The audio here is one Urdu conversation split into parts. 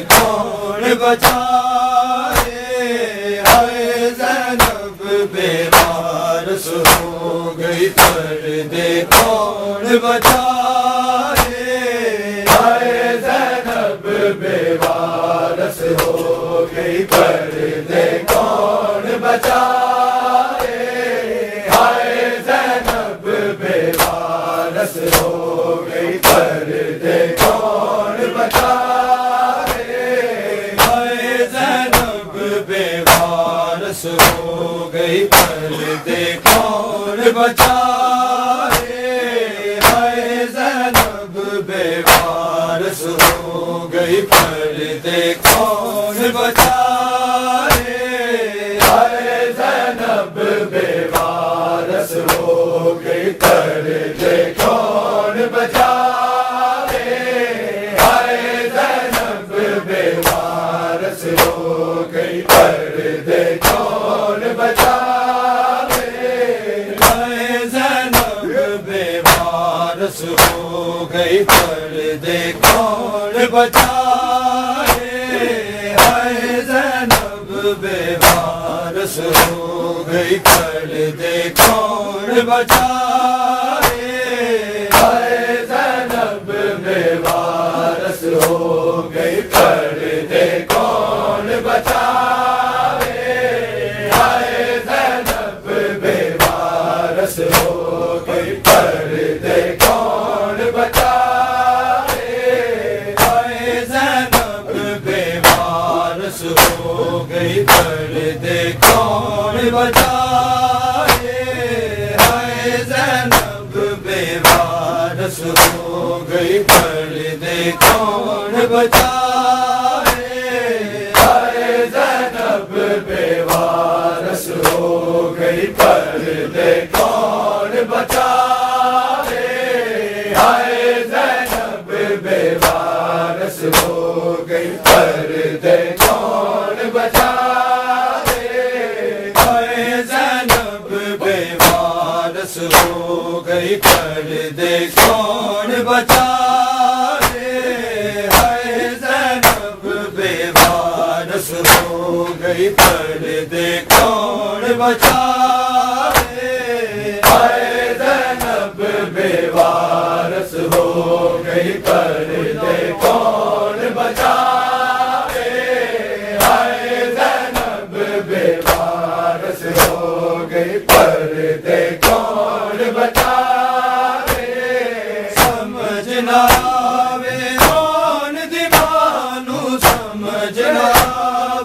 کون بچائے، ہائے زینب بیوارث ہو گئی پردے کون بچائے، ہائے زینب بیوارث ہو گئی پردے کون بچائے، ہائے زینب بیوارث ہو گئی پردے کون بچائے، ہائے زینب بیوارث ہو گئی پردے کون بچائے، ہائے زینب بیوارث ہو گئی پردے کون بچائے، ہائے زینب بیوارث ہو گئی پردے کون بچائے، ہائے زینب بیوارث ہو گئی پردے کون بچائے، ہائے زینب بیوارث ہو گئی پردے کون بچائے، ہائے زینب بیوارث ہو گئی پردے کون بچائے، ہائے زینب بیوارث ہو گئی پردے کون بچائے، ہائے زینب بیوارث ہو گئی پردے کون بچائے، ہائے زینب بیوارث ہو گئی پردے کون بچائے، ہائے زینب بیوارث ہو گئی پردے کون بچائے، ہائے زینب بیوارث ہو گئی پردے کون بچائے، ہائے زینب بیوارث ہو گئی پردے کون بچائے، ہائے زینب بیوارث ہو گئی پردے کون بچائے، ہائے زینب بیوارث ہو گئی پردے کون بچائے، ہائے زینب بیوارث ہو گئی پردے کون بچائے، ہائے زینب بیوارث ہو گئی پردے کون بچائے، سمجھنا وے کون دیوانو، سمجھنا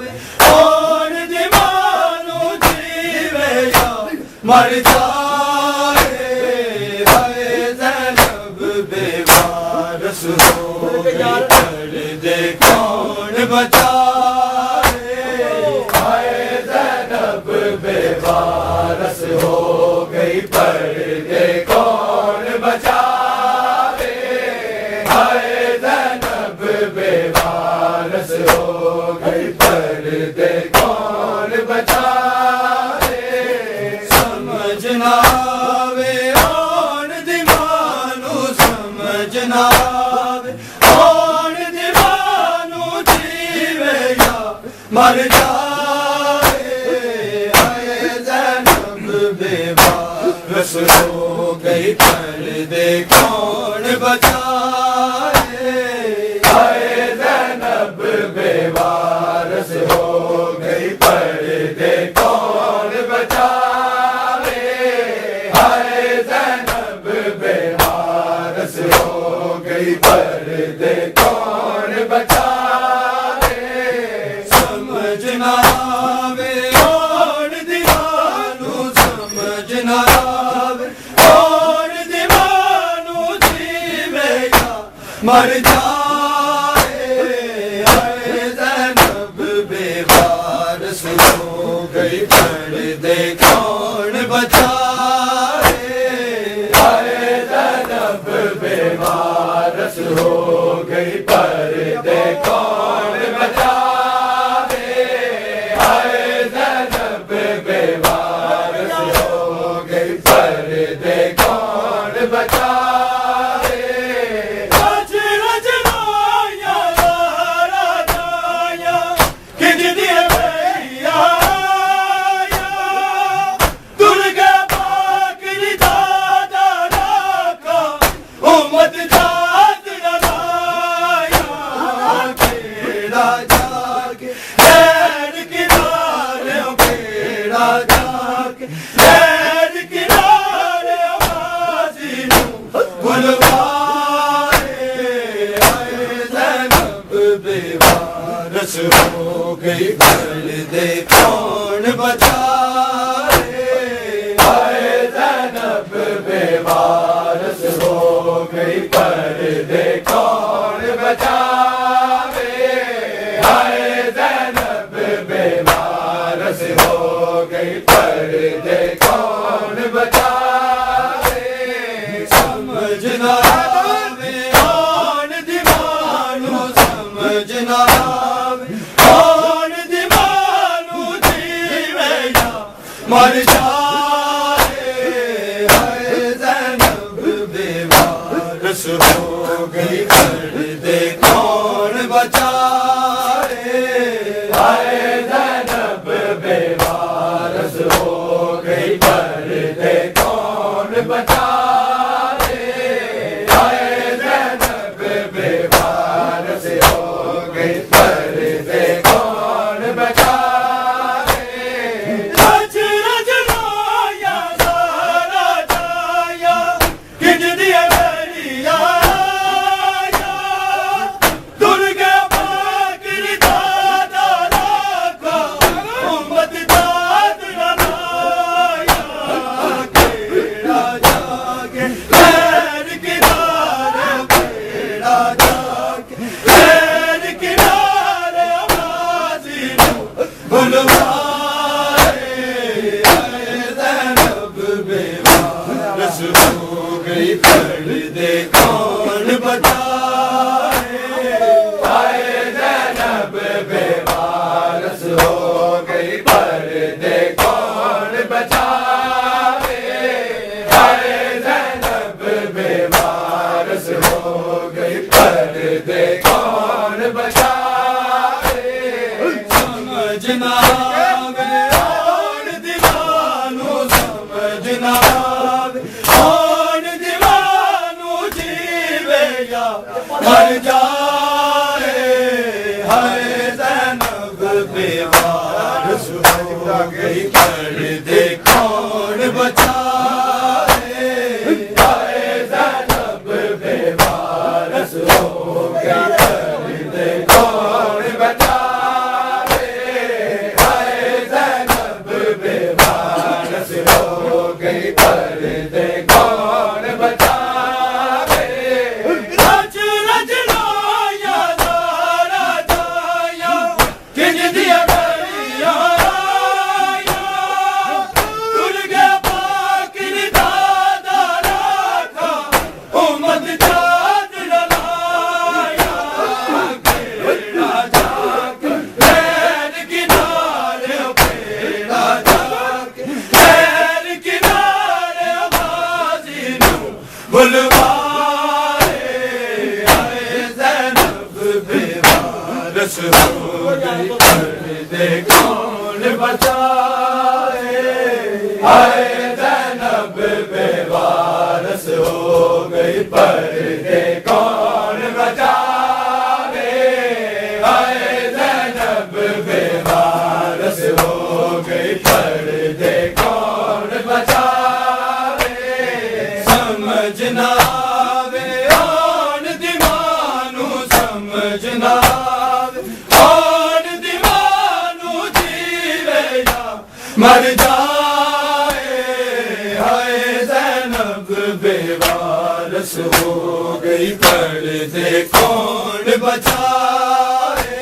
وے کون دیوانو، جیوے یا مر جائے، ہائے زینب بیوارث ہو گئی پردے کون بچائے، ہائے زینب بیوارث ہو گئی پردے کون بچائے، ہائے زینب بیوارث ہو گئی پردے کون بچائے، سمجھنا وے کون دیوانو، سمجھنا وے کون دیوانو، جیوے یا مر جائے، ہائے زینب بیوارث ہو گئی پردے کون بچائے، ہائے زینب بیوارث ہو گئی پردے کون بچائے، ہائے زینب بیوارث ہو گئی پردے کون بچائے، سمجھنا وے کون دیوانو، سمجھنا وے کون دیوانو، جیوے یا مر جائے، ہائے زینب بیوارث ہو گئی پردے کون بچائے، ہائے زینب بیوارث ہو گئی پردے کون بچائے، ہائے زینب بیوارث ہو گئی پردے کون بچائے، بیڑا جاگے خیر کنارے بیڑا جاگے خیر کنارے غازی نو بلوائے زینب بے وارث ہو گئی پردے کون بچائے زینب بے وارث ہو گئی پردے کون بچائے زینب بے وارث ہو گئی پردے کون بچائے سمجھنا کون دیوانو سمجھنا کون دیوانو جیوے یا مر جائے زینب بے وارث ہو گئی پردے کون بچائے زینب بے وارث ہو گئی پردے کون بچائے زینب بے وارث ہو گئی پردے کون بچائے رج رج لایا سارا جایا کنج دیا دریا درگا پاک دادا راکھا امت داد لایا بیڑا جاگے خیر کنارے بیڑا جاگے خیر کنارے غازی نو بلوائے زینب بے وارث ہو گئی پردے کون بچائے زینب بے وارث ہو گئی پردے کون بچائے زینب بے وارث ہو گئی پردے کون بچائے سمجھنا کون دیوانو سمجھنا کون دیوانو جیوے یا مر جائے زینب بے وارث ہو گئی پردے کون بچائے زینب بے وارث ہو گئی پردے کون بچائے زینب بے وارث ہو گئی پردے کون بچائے رج رج لایا سارا جایا کنج دیا دریا درگا پاک دادا راکھا امت داد لایا بیڑا جاگے خیر کنارے بیڑا جاگے خیر کنارے غازی نو بلوائے زینب بے وارث ہو گئی پردے کون بچائے زینب بے وارث ہو گئی پردے کون بچائے زینب بے وارث ہو گئی پردے کون بچائے سمجھنا کون دیوانو سمجھنا کون دیوانو جیوے یا مر جائے زینب بے وارث ہو گئی پردے کون بچائے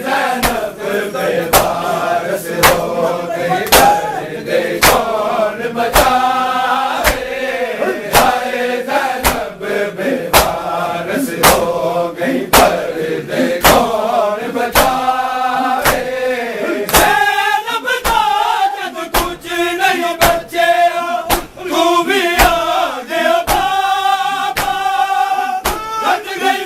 زینب بے وارث ہو گئی پردے کون بچائے زینب بے وارث ہو گئی پردے کون بچائے زینب کا جب کچھ نہیں بچے تو بھی آ گیا بابا رج گئی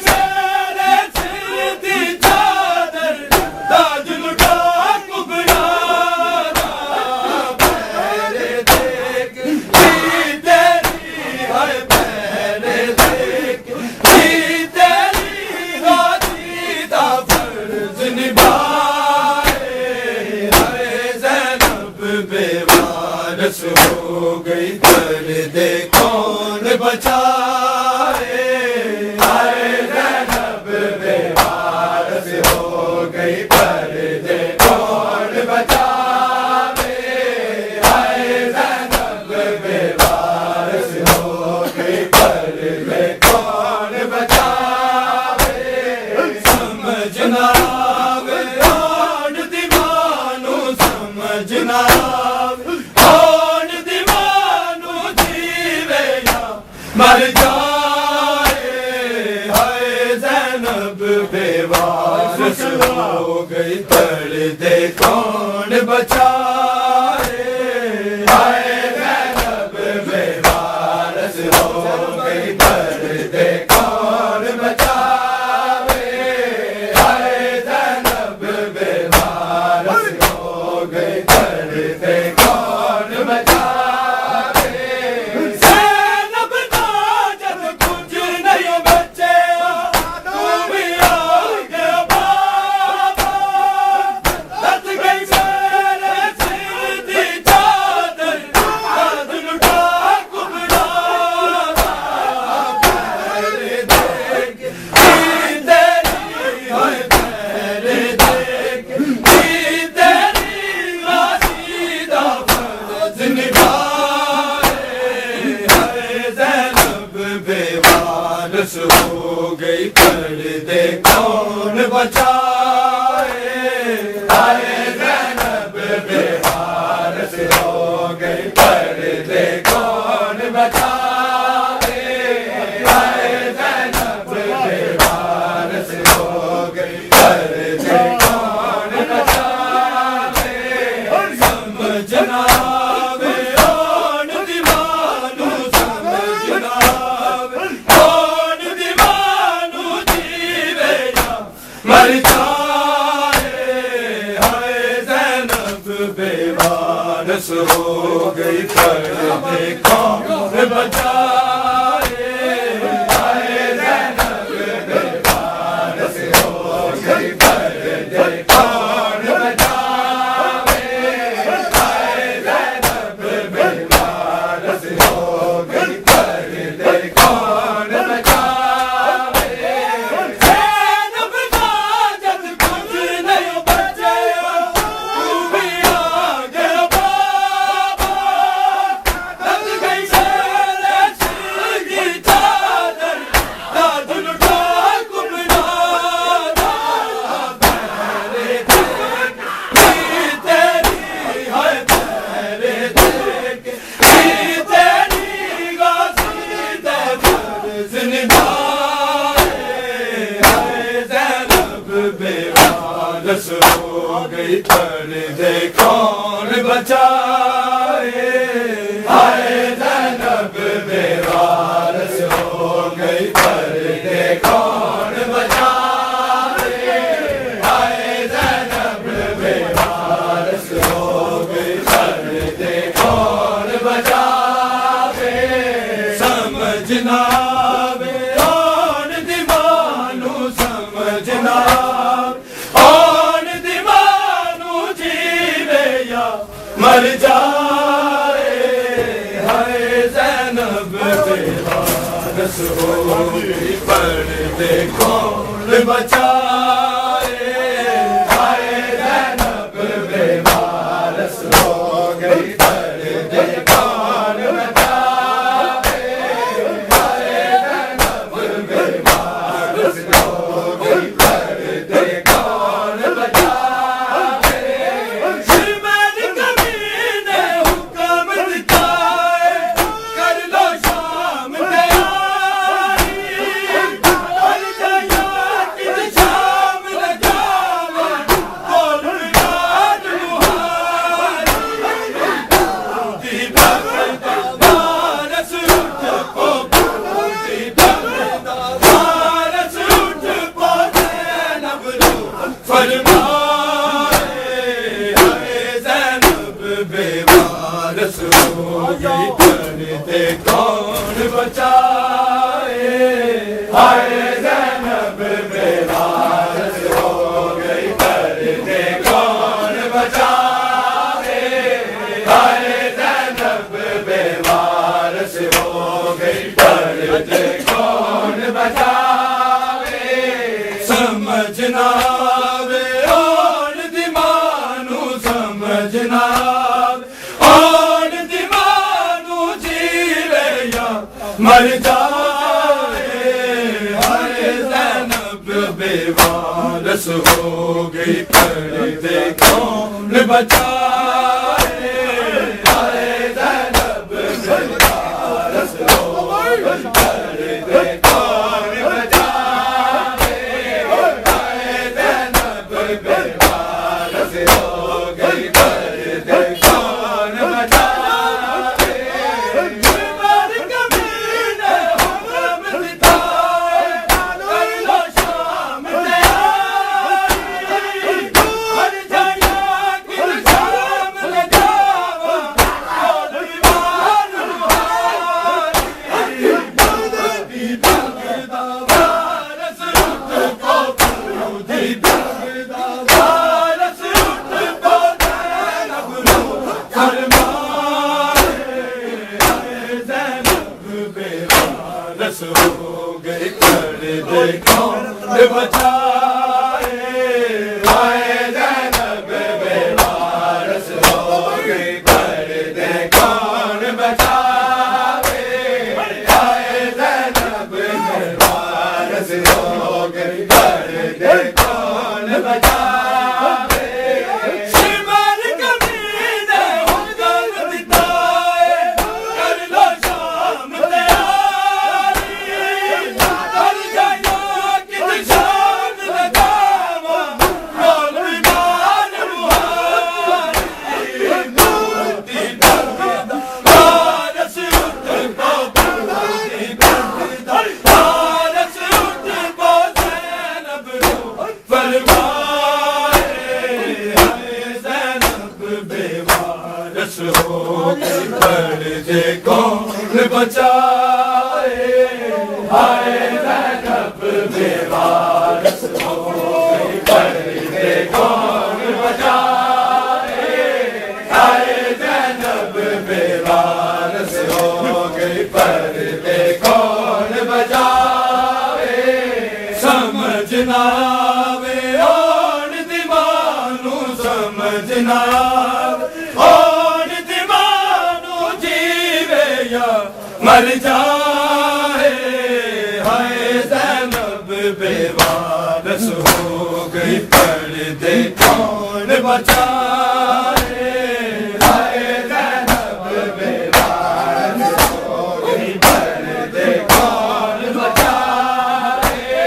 وارث ہو گئی پردے کون بچائے ہائے زینب بے وارث ہو گئی پردے کون بچائے ہائے زینب بے وارث ہو گئی پردے کون بچائے سمجھنا مر جائے ہائے زینب بے وارث ہو گئی پردے کون بچائے ہائے زینب بے وارث ہو گئی پردے کون بچائے ہائے زینب بے وارث ہو گئی پردے کون بچائے ہو گئی پردے کون بچائے ہائے زینب بے وارث ہو گئی پردے کون بچائے ہائے زینب بے وارث ہو گئی پردے کون بچائے سمجھنا مر جائے ہائے زینب بے وارث ہو گئی پردے کون بچائے ہائے زینب بے وارث ہو گئی پردے کون بچائے ہائے زینب بے وارث ہو گئی پردے کون بچائے ہو گئی پردے کون بچائے ہائے زینب بے وارث ہو گئی پردے کون بچائے ہائے زینب بے وارث ہو گئی پردے کون بچائے سمجھنا کون دیوانو سمجھنا مر جائے ہائے زینب بے وارث ہو گئی پردے کون بچائے ہائے زینب بے وارث ہو گئی پردے کون بچائے ہائے زینب بے وارث ہو گئی پردے کون بچائے پردے کون بچائے ہائے زینب بے وارث ہو گئی پردے کون بچائے ہائے زینب ہو گئی پردے کون بچائے ہائے زینب بے وارث ہو گئی پردے کون بچائے ہائے زینب بے وارث ہو گئی پردے کون بچائے ہو گئی پردے کون بچائے ہائے زینب بے وارث ہو گئی پردے کون بچائے ہائے زینب بے وارث ہو گئی پردے کون بچائے ہو گئی پردے کون بچائے ہائے زینب بے وارث ہو گئی پردے کون بچائے ہائے زینب بے وارث ہو گئی پردے کون بچائے سمجھنا وے اور دیوانو سمجھنا مر جائے ہائے زینب بے وارث ہو گئی پردے کون بچائے ہائے زینب بے وارث ہو گئی پردے کون بچائے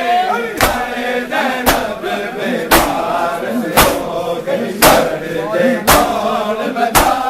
ہائے زینب بے وارث ہو گئی پردے کون بچائے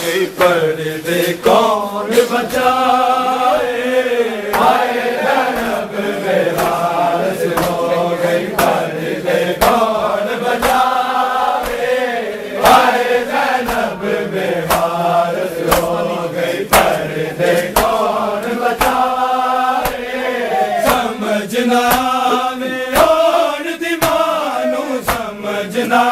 ہو گئی پردے کون بچائے ہائے زینب بے وارث ہو گئی پردے کون بچائے ہائے زینب بے وارث ہو گئی پردے کون بچائے سمجھنا اور دیوانو سمجھنا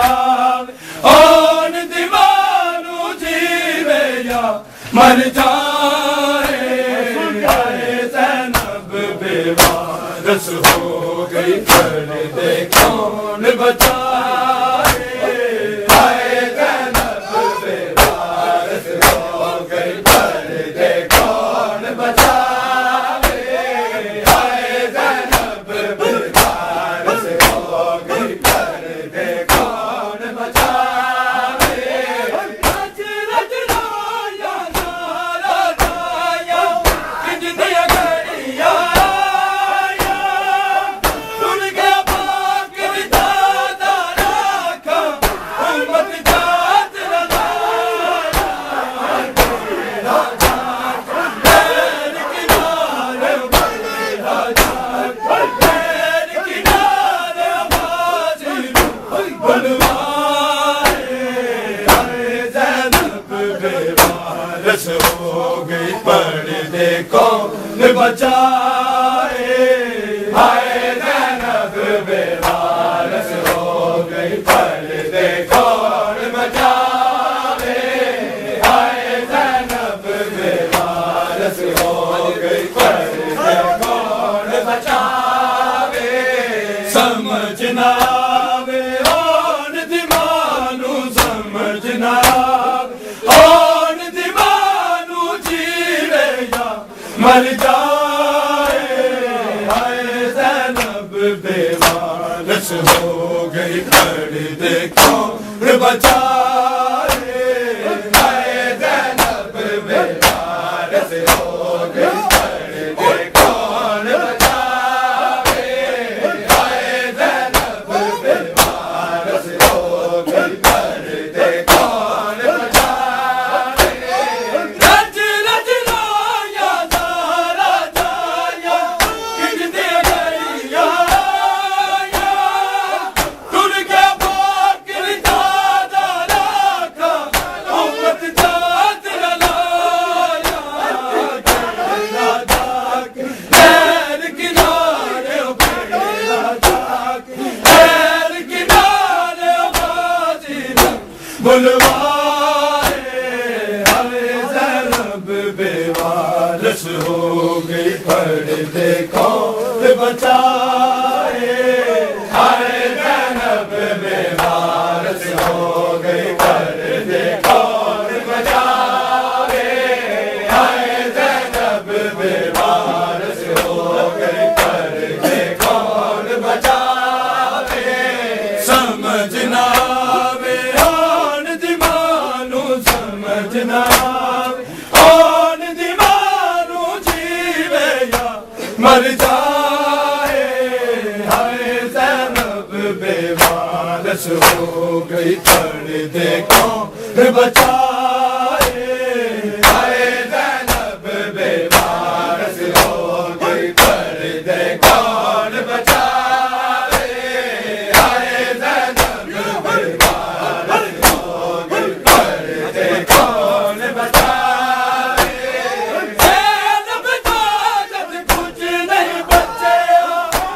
مر جائے ہائے زینب بے وارث ہو گئی پردے کون بچائے ہائے زینب بے وارث ہو گئی پردے کون بچائے ہائے زینب بے وارث ہو گئی پردے کون بچائے ہو گئی پردے کون بچائے مر جائے ہائے زینب بے وارث ہو گئی پردے کون بچائے ہائے زینب بے وارث ہو گئی پردے کون بچائے ہائے زینب بے وارث ہو گئی پردے کون بچائے رج رج لایا سارا جایا کن دے گیا تر کے باکر جادا راکھا امت جات رلایا جا کے خیر کنارے بیڑا جا کے خیر کنارے بازی بلوائے ہائے زینب بے وارث ہو گئی پردے کون بچائے ہائے زینب بے وارث ہو گئی پردے کون بچائے ہائے زینب بے وارث ہو گئی پردے کون بچائے سمجھنا وے آن دیوانو سمجھنا آن دیوانو جیوے یا مر جائے ہائے زینب بے وارث ہو گئی پردے کون بچائے ہائے زینب بے وارث ہو گئی پردے کون بچائے ہائے زینب بے وارث ہو گئی پردے کون بچائے زینب جاگت کچھ نہیں بچے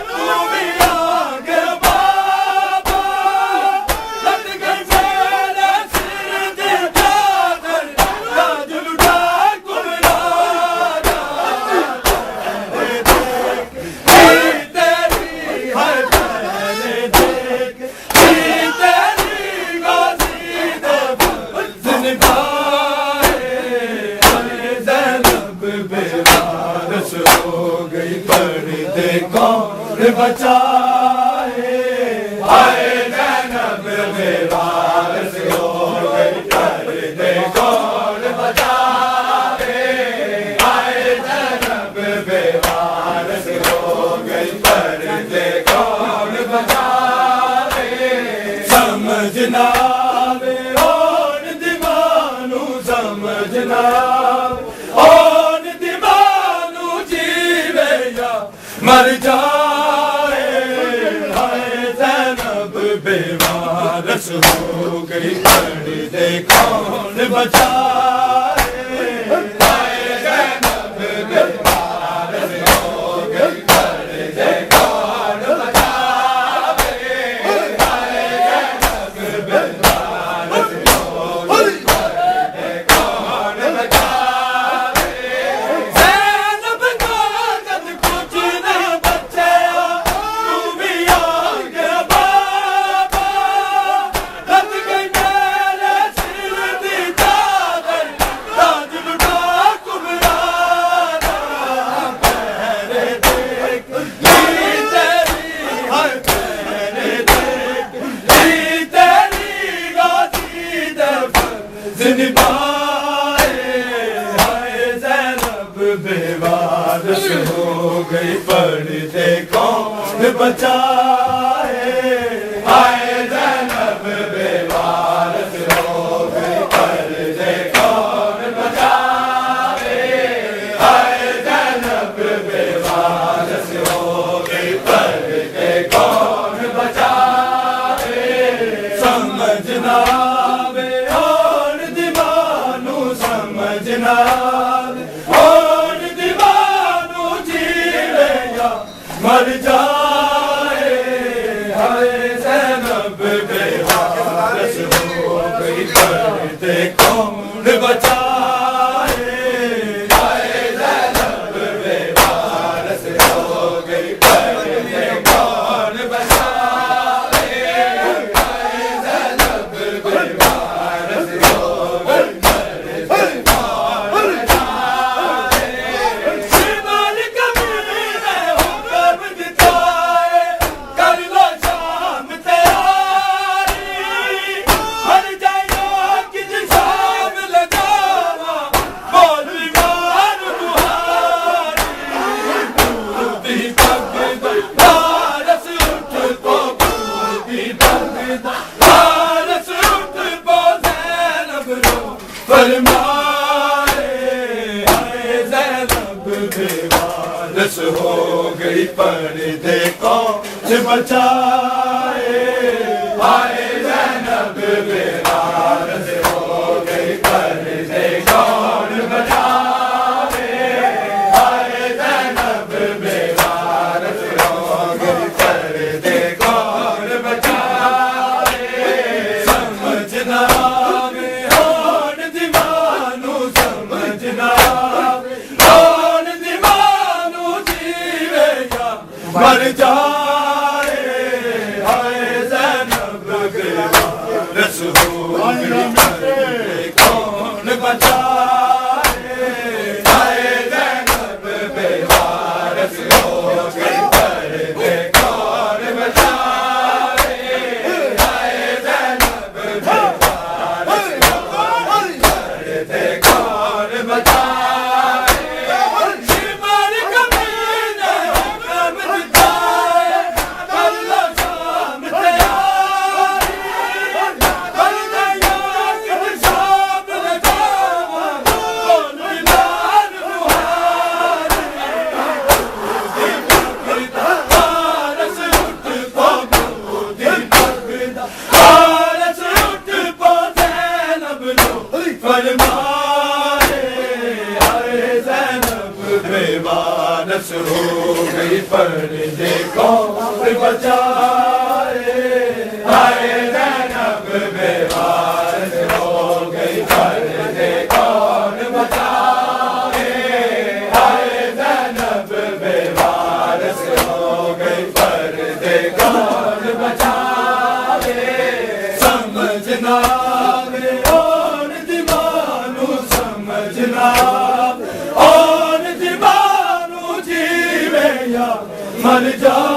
تو بھی آگے بابا لٹ گئی میرے سر دے چادر تاج لٹا کمرانا تیری ہر پہلے دیکھ تیری غازی دے زندگائے ہائے زینب بے وارث ہو گئی پردے کون بچائے ہائے زینب بے وارث ہو گئی پردے کون بچائے ہائے زینب بے وارث ہو گئی پردے کون بچائے سمجھنا وے آن دیوانو سمجھنا آن دیوانو جیوے یا مر جائے ہائے زینب بے وارث ہو گئی پردے کون بچائے ہائے زینب بے وارث ہو گئی پردے کون بچائے ہائے زینب بے وارث ہو گئی پردے کون بچائے زینب جاگت کچھ نہیں بچے تو بھی آگے بابا لٹ گئی میرے سر دی چادر تاج لٹا کمرانا پہرے دیکھ لی تیری ہر پہرے دیکھ لی تیری غازی دے زندگائے ہائے زینب بے وارث ہو گئی پردے کون بچائے ہائے زینب بے وارث ہو گئی پردے کون بچائے ہائے زینب بے وارث ہو گئی پردے کون بچائے سمجھنا وے آن دیوانو سمجھنا آن دیوانو جیوے یا مر جائے ہائے زینب بے وارث ہو گئی پردے کون بچائے ہائے زینب بے وارث ہو گئی پردے کون بچائے ہائے زینب بے وارث ہو گئی پردے کون بچائے پردے کون بچائے ہائے زینب بیوارث ہو گئی پردے کون بچائے ہائے زینب بیوارث ہو گئی پردے کون بچائے سمجھنا ہون دیوانو سمجھنا ہون دیوانو جیوے یا مر جائے ہائے زینب بیوارث ہو گئی پردے کون بچائے ہائے زینب بیوارث ہو گئی پردے کون بچائے ہائے زینب بیوارث ہو گئی پردے کون بچائے شمار کمینے حکم جائے اللہ شام تیاری بلدہ یاکت شام لجاوا کون بلال بہاری حارس اٹھ پو بودی پردہ حارس اٹھ پو زینب لو فرمائے ہائے زینب بیوارث ہو گئی پردے کون بچائے ہائے زینب بیوارث ہو گئی پردے کون بچائے ہائے زینب بیوارث ہو گئی پردے کون بچائے سمجھنا اور دیوانو سمجھنا اور دیوانو جیوے یا مر جا